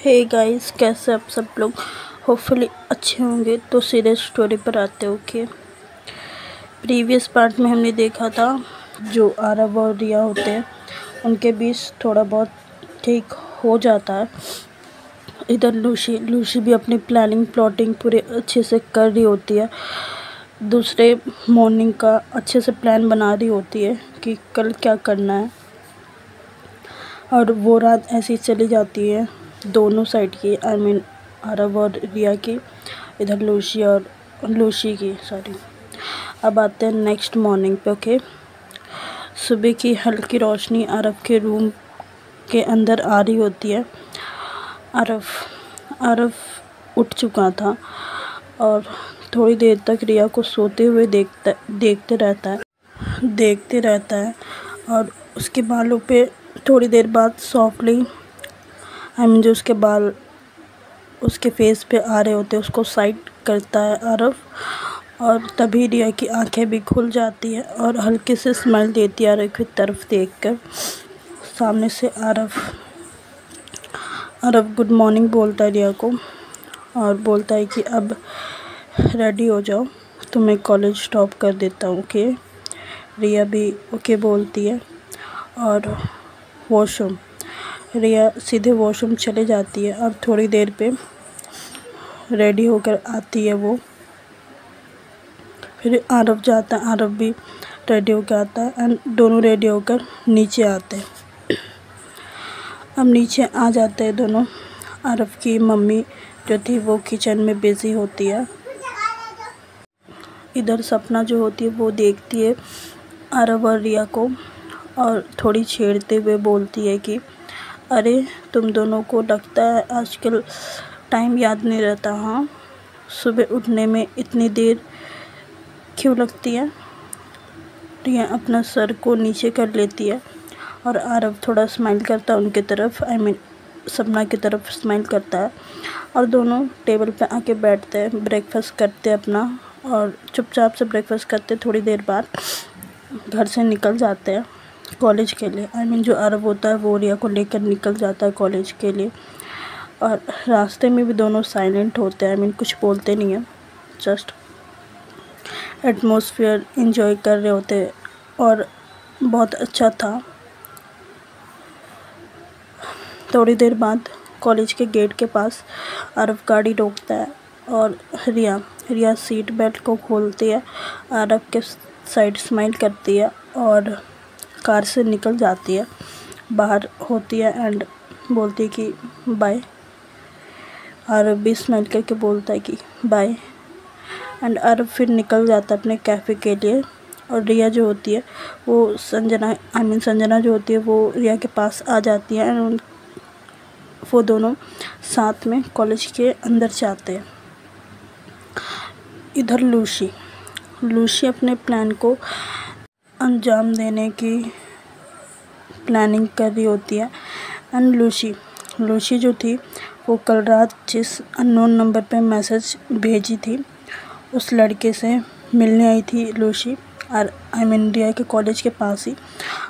Hey guys, कैसे आप सब लोग? होपफुली अच्छे होंगे। तो सीरियस स्टोरी पर आते हो कि प्रीवियस पार्ट में हमने देखा था जो आरव और रिया होते हैं उनके बीच थोड़ा बहुत ठीक हो जाता है। इधर लूसी भी अपनी प्लॉटिंग पूरे अच्छे से कर रही होती है। दूसरे मॉर्निंग का अच्छे से प्लान बना रही होती है कि कल क्या करना है। और वो रात ऐसी चली जाती है दोनों साइड की, आई मीन आरव और रिया की, इधर लूसी की सॉरी। अब आते हैं नेक्स्ट मॉर्निंग पे। ओके, सुबह की हल्की रोशनी आरव के रूम के अंदर आ रही होती है। आरव उठ चुका था और थोड़ी देर तक रिया को सोते हुए देखते रहता है और उसके बालों पे थोड़ी देर बाद सॉफ्टली जो उसके बाल उसके फेस पे आ रहे होते हैं उसको साइड करता है आरव। और तभी रिया की आंखें भी खुल जाती है और हल्के से स्माइल देती है आरव की तरफ देखकर। सामने से आरव गुड मॉर्निंग बोलता है रिया को और बोलता है कि अब रेडी हो जाओ, तुम्हें कॉलेज ड्रॉप कर देता हूँ। ओके, रिया भी ओके बोलती है और रिया सीधे वॉशरूम चले जाती है और थोड़ी देर पे रेडी होकर आती है वो। फिर आरव भी रेडी होकर आता है एंड दोनों रेडी होकर नीचे आते हैं। अब नीचे आ जाते हैं दोनों। आरव की मम्मी जो थी वो किचन में बिज़ी होती है। इधर सपना जो होती है वो देखती है आरव और रिया को और थोड़ी छेड़ते हुए बोलती है कि अरे तुम दोनों को लगता है आजकल टाइम याद नहीं रहता, हाँ? सुबह उठने में इतनी देर क्यों लगती है? रिया अपना सर को नीचे कर लेती है और आरव थोड़ा स्माइल करता है उनके तरफ, आई मीन सपना की तरफ स्माइल करता है और दोनों टेबल पे आके बैठते हैं, ब्रेकफास्ट करते हैं अपना और चुपचाप से ब्रेकफास्ट करते थोड़ी देर बाद घर से निकल जाते हैं कॉलेज के लिए। आई मीन जो आरव होता है वो रिया को लेकर निकल जाता है कॉलेज के लिए। और रास्ते में भी दोनों साइलेंट होते हैं, आई मीन कुछ बोलते नहीं हैं, जस्ट एटमॉस्फेयर एंजॉय कर रहे होते हैं और बहुत अच्छा था। थोड़ी देर बाद कॉलेज के गेट के पास आरव गाड़ी रोकता है और रिया सीट बेल्ट को खोलती है, आरव के साइड स्माइल करती है और कार से निकल जाती है, बाहर होती है एंड बोलती है कि बाय। आरव भी स्माइल करके बोलता है कि बाय एंड आरव फिर निकल जाता है अपने कैफ़े के लिए। और रिया जो होती है वो संजना जो होती है वो रिया के पास आ जाती है एंड वो दोनों साथ में कॉलेज के अंदर जाते हैं। इधर लूसी अपने प्लान को अंजाम देने की प्लानिंग कर रही होती है एंड लूसी जो थी वो कल रात जिस अननोन नंबर पे मैसेज भेजी थी उस लड़के से मिलने आई थी लूसी, और रिया के कॉलेज के पास ही।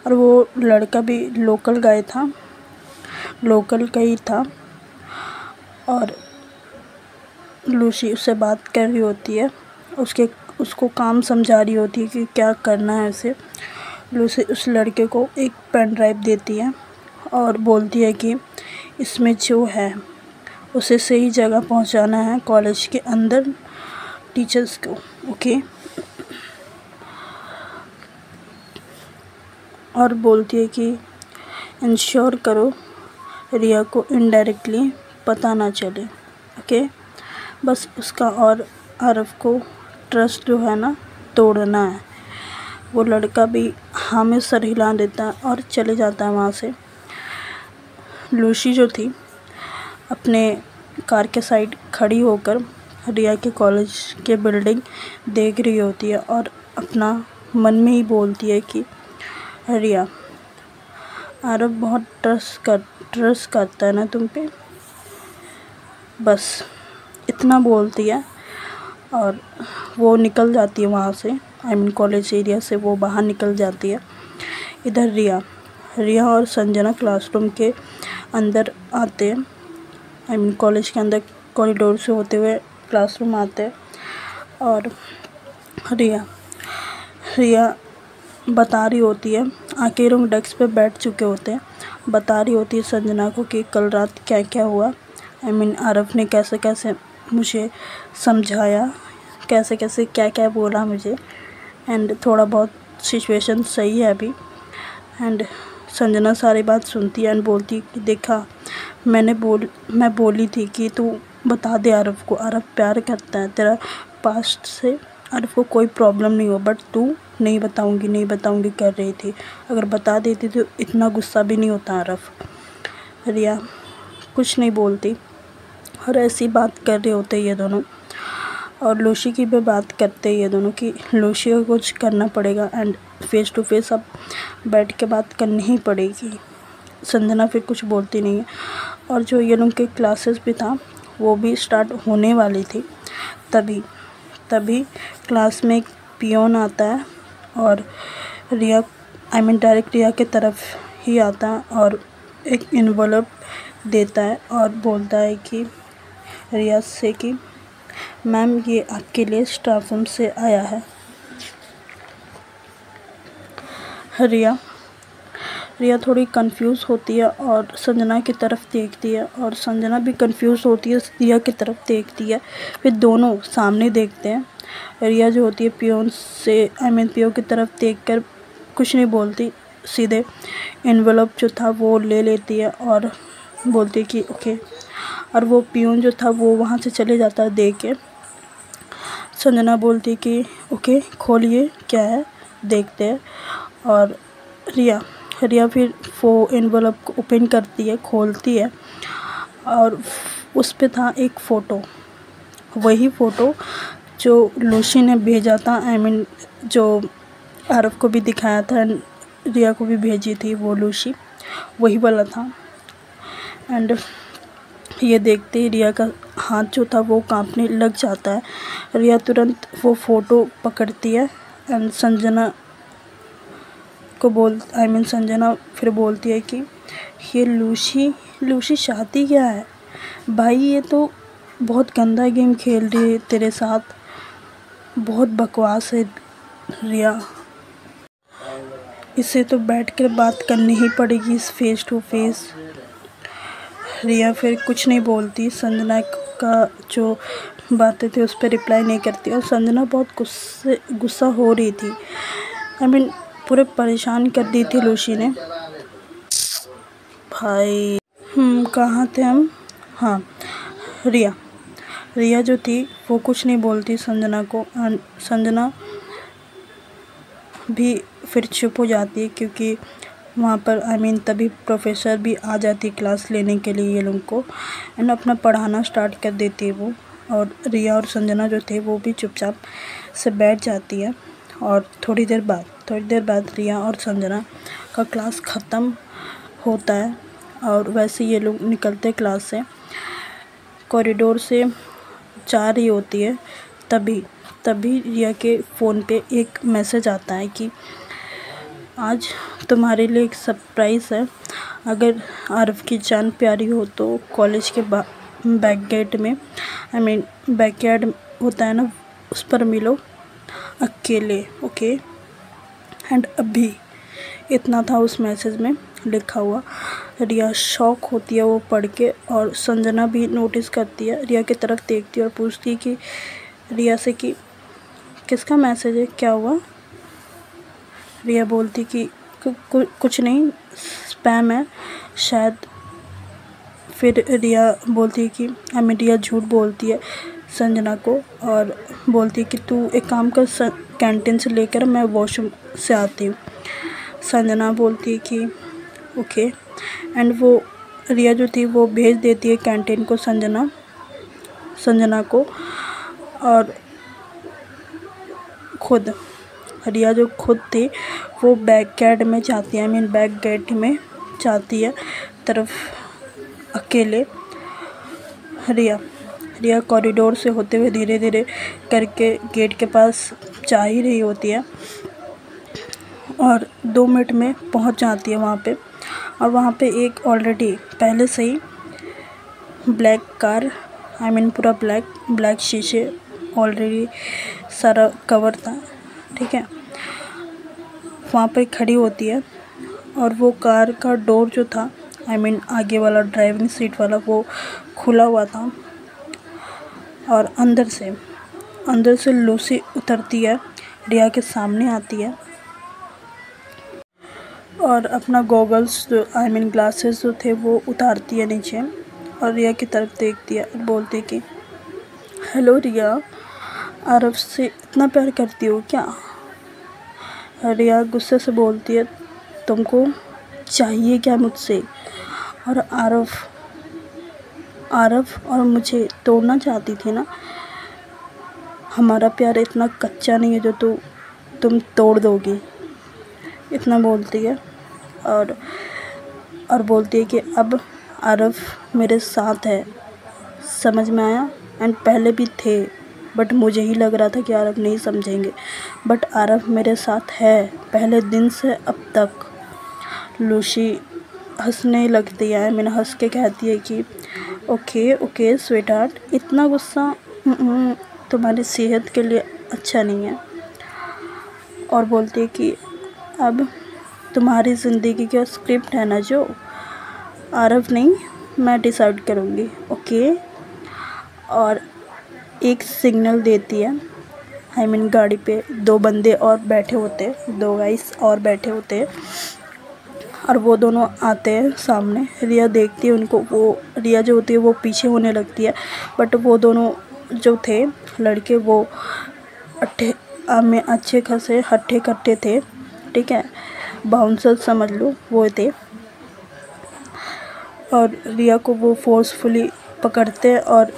और वो लड़का भी लोकल का ही था और लूसी उससे बात कर रही होती है, उसको काम समझा रही होती है कि क्या करना है उसे। लूसी उस लड़के को एक पेन ड्राइव देती है और बोलती है कि इसमें जो है उसे सही जगह पहुंचाना है कॉलेज के अंदर टीचर्स को। ओके, और बोलती है कि इंश्योर करो रिया को इनडायरेक्टली पता ना चले। ओके, बस उसका और आरव को ट्रस्ट जो है ना तोड़ना है। वो लड़का भी हाँ में सर हिला देता है और चले जाता है वहाँ से। लूसी जो थी अपने कार के साइड खड़ी होकर रिया के कॉलेज के बिल्डिंग देख रही होती है और अपना मन में ही बोलती है कि रिया, आरव बहुत ट्रस्ट करता है ना तुम पे, बस इतना बोलती है और वो निकल जाती है वहाँ से, कॉलेज एरिया से वो बाहर निकल जाती है। इधर रिया और संजना क्लासरूम के अंदर आते हैं कॉलेज के अंदर कॉरिडोर से होते हुए क्लासरूम आते हैं। और रिया बता रही होती है, आके लोग डेस्क पे बैठ चुके होते हैं, बता रही होती है संजना को कि कल रात क्या क्या हुआ। आरव ने कैसे कैसे मुझे समझाया, कैसे कैसे क्या क्या बोला मुझे, एंड थोड़ा बहुत सिचुएशन सही है अभी। एंड संजना सारी बात सुनती है एंड बोलती कि देखा, मैं बोली थी कि तू बता दे आरव को, आरव प्यार करता है तेरा पास्ट से, आरव को कोई प्रॉब्लम नहीं हो, बट तू नहीं बताऊंगी कर रही थी। अगर बता देती तो इतना गुस्सा भी नहीं होता आरव। रिया कुछ नहीं बोलती और ऐसी बात कर रहे होते ये दोनों। और लूसी की भी बात करते ये दोनों कि लूसी को कुछ करना पड़ेगा एंड फेस टू फेस अब बैठ के बात करनी ही पड़ेगी। संजना फिर कुछ बोलती नहीं है। और जो ये लोग के क्लासेस भी था वो भी स्टार्ट होने वाली थी। तभी क्लास में एक पियोन आता है और डायरेक्ट रिया के तरफ ही आता है और एक एनवलप देता है और बोलता है कि रिया से कि मैम ये आपके लिए स्टाफ रूम से आया है। रिया थोड़ी कंफ्यूज होती है और संजना की तरफ देखती है और संजना भी कंफ्यूज होती है, रिया की तरफ देखती है। फिर दोनों सामने देखते हैं। रिया जो होती है पियोन की तरफ देखकर कुछ नहीं बोलती, सीधे एनवेलप जो था वो ले लेती है और बोलती है कि ओके। और वो पियोन जो था वो वहाँ से चले जाता है देख के। संजना बोलती है कि ओके खोलिए क्या है देखते हैं। और रिया फिर वो एनवेलप को ओपन करती है, खोलती है और उस पे था एक फ़ोटो, वही फ़ोटो जो लूसी ने भेजा था, जो आरव को भी दिखाया था, रिया को भी भेजी थी वो लूसी, वही वाला था। एंड ये देखते ही रिया का हाथ जो था वो कांपने लग जाता है। रिया तुरंत वो फ़ोटो पकड़ती है एंड संजना फिर बोलती है कि ये लूसी शादी क्या है भाई, ये तो बहुत गंदा गेम खेल रही है तेरे साथ, बहुत बकवास है रिया, इसे तो बैठकर बात करनी ही पड़ेगी इस फेस टू फेस। रिया फिर कुछ नहीं बोलती, संजना का जो बातें थी उस पर रिप्लाई नहीं करती और संजना बहुत गुस्सा हो रही थी। पूरे परेशान कर दी थी लूसी ने भाई। कहाँ थे हम? हाँ, रिया जो थी वो कुछ नहीं बोलती संजना को। संजना भी फिर चुप हो जाती है क्योंकि वहाँ पर तभी प्रोफेसर भी आ जाती क्लास लेने के लिए ये लोग को एंड अपना पढ़ाना स्टार्ट कर देती है वो। और रिया और संजना जो थे वो भी चुपचाप से बैठ जाती है। और थोड़ी देर बाद रिया और संजना का क्लास ख़त्म होता है और वैसे ये लोग निकलते क्लास से, कॉरिडोर से जा रही होती है। तभी रिया के फ़ोन पे एक मैसेज आता है कि आज तुम्हारे लिए एक सरप्राइज़ है, अगर आरव की जान प्यारी हो तो कॉलेज के बैक गेट में बैकयार्ड होता है ना, उस पर मिलो अकेले, ओके। एंड अभी इतना था उस मैसेज में लिखा हुआ। रिया शॉक होती है वो पढ़ के और संजना भी नोटिस करती है, रिया की तरफ देखती है और पूछती है कि रिया से कि किसका मैसेज है, क्या हुआ। रिया बोलती कि कुछ नहीं, स्पैम है शायद। फिर रिया बोलती है कि रिया झूठ बोलती है संजना को और बोलती है कि तू एक काम कर, कैंटीन से लेकर मैं वॉशरूम से आती हूँ। संजना बोलती है कि ओके एंड वो रिया जो थी वो भेज देती है कैंटीन को संजना को। और रिया जो खुद थी वो बैक गेट में जाती है तरफ अकेले। रिया कॉरिडोर से होते हुए धीरे धीरे करके गेट के पास जा ही रही होती है और 2 मिनट में पहुंच जाती है वहाँ पे। और वहाँ पे एक ऑलरेडी पहले से ही ब्लैक कार, आई मीन पूरा ब्लैक शीशे, ऑलरेडी सारा कवर था, ठीक है। वहाँ पे खड़ी होती है और वो कार का डोर जो था, आई मीन आगे वाला ड्राइविंग सीट वाला, वो खुला हुआ था और अंदर से लूसी उतरती है, रिया के सामने आती है और अपना गॉगल्स जो आई मीन ग्लासेस जो थे वो उतारती है नीचे और रिया की तरफ देखती है और बोलती है कि हेलो रिया, आरव से इतना प्यार करती हो क्या? रिया गुस्से से बोलती है तुमको चाहिए क्या मुझसे? और आरव और मुझे तोड़ना चाहती थी ना? हमारा प्यार इतना कच्चा नहीं है जो तुम तोड़ दोगी, इतना बोलती है और बोलती है कि अब आरव मेरे साथ है, समझ में आया? एंड पहले भी थे बट मुझे ही लग रहा था कि आरव नहीं समझेंगे, बट आरव मेरे साथ है पहले दिन से अब तक। लूसी हंसने लगती है, मैंने हंस के कहती है कि ओके स्वीट हार्ट, इतना गुस्सा तुम्हारी सेहत के लिए अच्छा नहीं है। और बोलती है कि अब तुम्हारी ज़िंदगी का स्क्रिप्ट है ना जो, आरव नहीं मैं डिसाइड करूँगी, ओके। और एक सिग्नल देती है, आई मीन गाड़ी पे दो बंदे और बैठे होते, दो गाइस और बैठे होते और वो दोनों आते हैं सामने। रिया देखती है उनको, वो रिया जो होती है वो पीछे होने लगती है, बट वो दोनों जो थे लड़के वो अच्छे खासे हट्टे कट्टे थे, ठीक है, बाउंसर समझ लो वो थे। और रिया को वो फोर्सफुली पकड़ते हैं और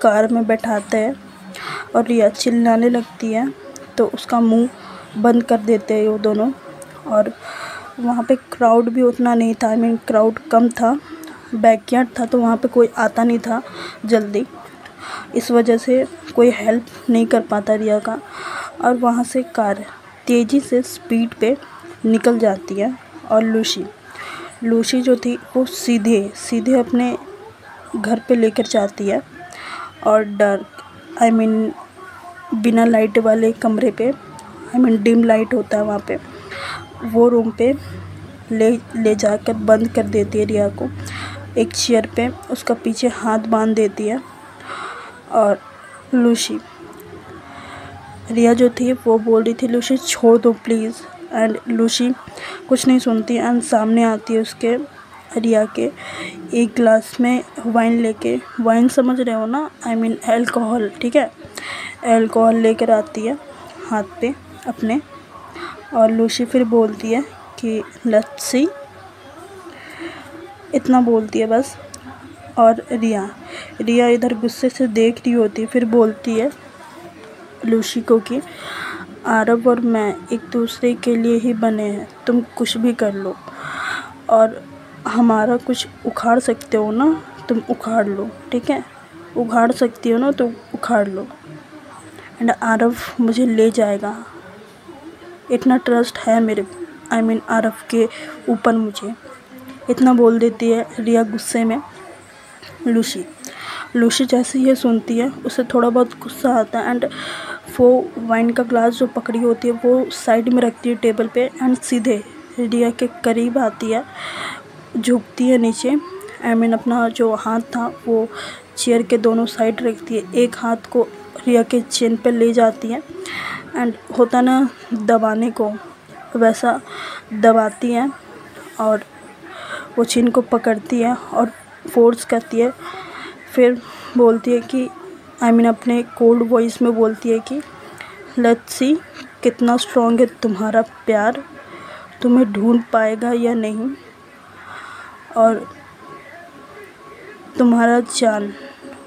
कार में बैठाते हैं और रिया चिल्लाने लगती है तो उसका मुंह बंद कर देते हैं वो दोनों। और वहाँ पे क्राउड भी उतना नहीं था, आई मीन क्राउड कम था, बैकयार्ड था तो वहाँ पे कोई आता नहीं था जल्दी, इस वजह से कोई हेल्प नहीं कर पाता रिया का। और वहाँ से कार तेज़ी से स्पीड पे निकल जाती है और लूसी जो थी वो सीधे अपने घर पे लेकर जाती है और डार्क आई मीन बिना लाइट वाले कमरे पे, आई मीन डिम लाइट होता है वहाँ पे, वो रूम पे ले जाकर बंद कर देती है रिया को एक चेयर पे, उसका पीछे हाथ बांध देती है। और लूसी, रिया जो थी वो बोल रही थी लूसी छोड़ दो प्लीज़, एंड लूसी कुछ नहीं सुनती एंड सामने आती है उसके रिया के एक ग्लास में वाइन लेके, वाइन समझ रहे हो ना, आई मीन अल्कोहल, ठीक है, अल्कोहल लेकर आती है हाथ पे अपने। और लूसी फिर बोलती है कि लेट्स सी, इतना बोलती है बस। और रिया इधर गुस्से से देख रही होती है, फिर बोलती है लूसी को कि आरव और मैं एक दूसरे के लिए ही बने हैं, तुम कुछ भी कर लो और हमारा कुछ उखाड़ सकते हो ना तुम उखाड़ लो, ठीक है, उखाड़ सकती हो ना तो उखाड़ लो, एंड आरव मुझे ले जाएगा, इतना ट्रस्ट है मेरे आई मीन आरव के ऊपर मुझे, इतना बोल देती है रिया गुस्से में। लूसी जैसे ये सुनती है उसे थोड़ा बहुत गुस्सा आता है एंड वो वाइन का ग्लास जो पकड़ी होती है वो साइड में रखती है टेबल पे एंड सीधे रिया के करीब आती है, झुकती है नीचे, आई मीन अपना जो हाथ था वो चेयर के दोनों साइड रखती है, एक हाथ को रिया के चिन पे ले जाती है एंड होता ना दबाने को वैसा दबाती है और वो चिन को पकड़ती है और फोर्स करती है। फिर बोलती है कि आई मीन अपने कोल्ड वॉइस में बोलती है कि लेट्स सी कितना स्ट्रॉन्ग है तुम्हारा प्यार, तुम्हें ढूंढ पाएगा या नहीं, और तुम्हारा जान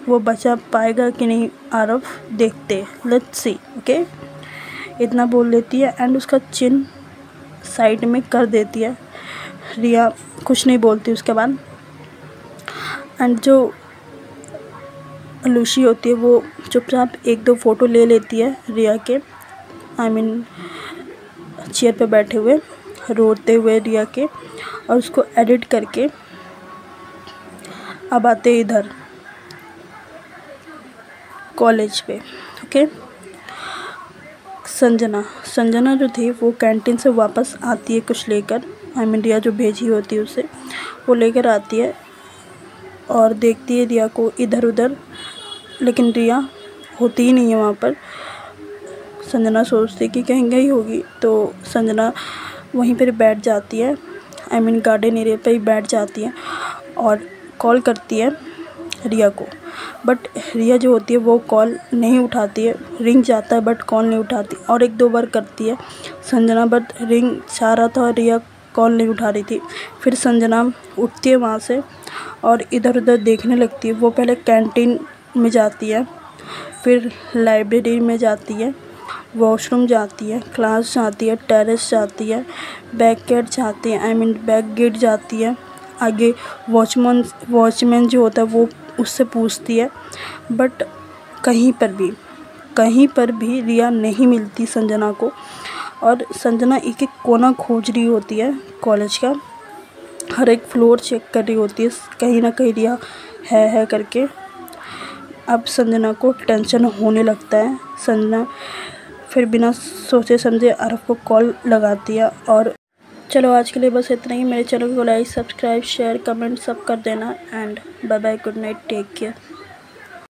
वो बचा पाएगा कि नहीं आरव, देखते, लेट्स सी, ओके, इतना बोल देती है एंड उसका चिन साइड में कर देती है। रिया कुछ नहीं बोलती उसके बाद एंड जो लूसी होती है वो चुपचाप एक दो फ़ोटो ले लेती है रिया के, आई मीन चेयर पे बैठे हुए रोते हुए रिया के, और उसको एडिट करके अब आते इधर कॉलेज पे। ओके, संजना जो थी वो कैंटीन से वापस आती है कुछ लेकर, रिया जो भेजी होती है उसे वो लेकर आती है और देखती है रिया को इधर उधर, लेकिन रिया होती ही नहीं है वहाँ पर। संजना सोचती है कि कहीं गई होगी, तो संजना वहीं पर बैठ जाती है, गार्डन एरिया पर ही बैठ जाती है और कॉल करती है रिया को। बट रिया जो होती है वो कॉल नहीं उठाती है, रिंग जाता है बट कॉल नहीं उठाती, और 1-2 बार करती है संजना, बट रिंग जा रहा था, रिया कॉल नहीं उठा रही थी। फिर संजना उठती है वहाँ से और इधर उधर देखने लगती है। वो पहले कैंटीन में जाती है, फिर लाइब्रेरी में जाती है, वॉशरूम जाती है, क्लास जाती है, टेरेस जाती है, बैक गेट जाती है, बैक गेट जाती है। आगे वॉचमैन जो होता है वो उससे पूछती है, बट कहीं पर भी रिया नहीं मिलती संजना को। और संजना एक एक कोना खोज रही होती है कॉलेज का, हर एक फ्लोर चेक कर रही होती है, कहीं ना कहीं रिया है करके। अब संजना को टेंशन होने लगता है। संजना फिर बिना सोचे समझे आरव को कॉल लगाती है। और चलो आज के लिए बस इतना ही। मेरे चैनल को लाइक, सब्सक्राइब, शेयर, कमेंट सब कर देना। And bye bye, good night, take care.